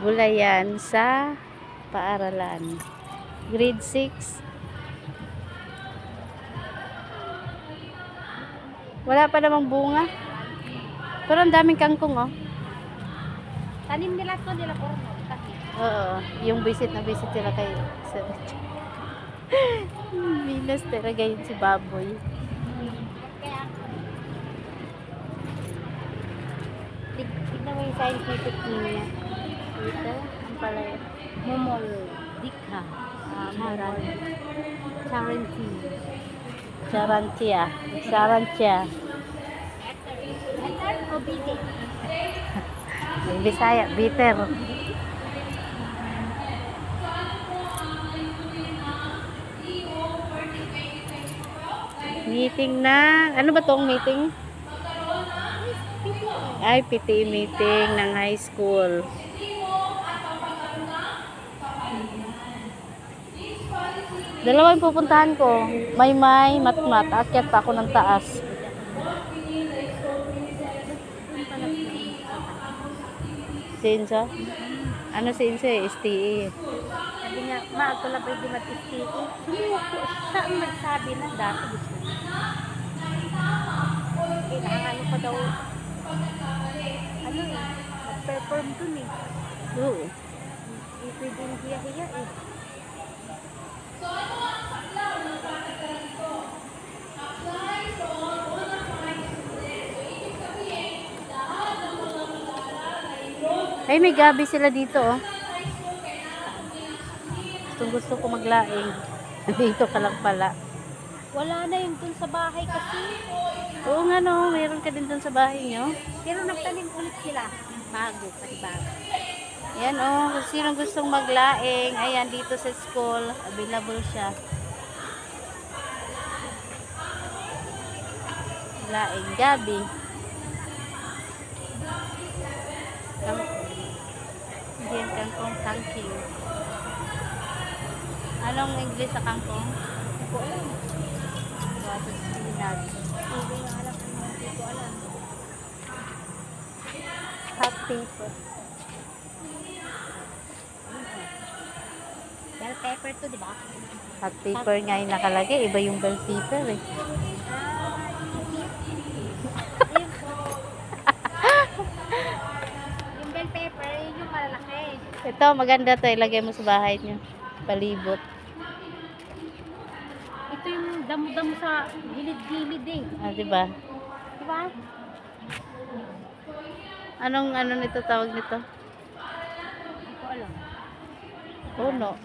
Gulayan sa paaralan. Grade 6. Wala pa namang bunga. Pero ang daming kangkong, oh. Tanim nila to, nila porno. Oo, yung visit na visit sila kay Sir. Minas talaga yun si Baboy. Kaya, tignan mo yung scientific niya. Ito, ang palaya. Momol, dikha, charanti. Charantia. Charantia. Etar o bitin? Bisaya, bitter. Meeting na. Ano ba tong meeting? Ay, PTA meeting ng high school. Dalawa yung pupuntahan ko. Maymay, Matmat. Akyat pa ako ng taas. Sinsa? Ano sinsa eh? STE. Sabi niya, ma, ako lang pwede mag-STE. Sumuko siya ang nagsabi na dati gusto niya. Kailangan pa daw, mag-perform dun eh. Oo. Hindi pwedeng hiya-hiya eh. Ay, may gabi sila dito, oh. Gusto ko maglaing. Dito ka lang pala. Wala na yun dun sa bahay kasi. Oo nga, no. Meron ka din dun sa bahay nyo. Pero nagtanim ulit sila. Bago, panibago. Yan, oh. Kung sinong gustong maglaing. Ayan, dito sa school. Available siya. Laing. Gabi. Diyan, kangkong tangking. Anong English sa kangkong? Hindi ko alam. Water spinach. Hindi nga alam. Hindi ko alam. Hot paper. Bell pepper to, di ba? Hot paper nga yung nakalagay. Iba yung bell paper eh. Yung bell pepper, yun yung malalaki. Ito, maganda to. Ilagay mo sa bahay niyo. Palibot. Ito yung damo-damo sa gilid-gilid eh. Ah, diba? Di ba? Anong ano nito tawag nito? Hindi ko alam. Puno.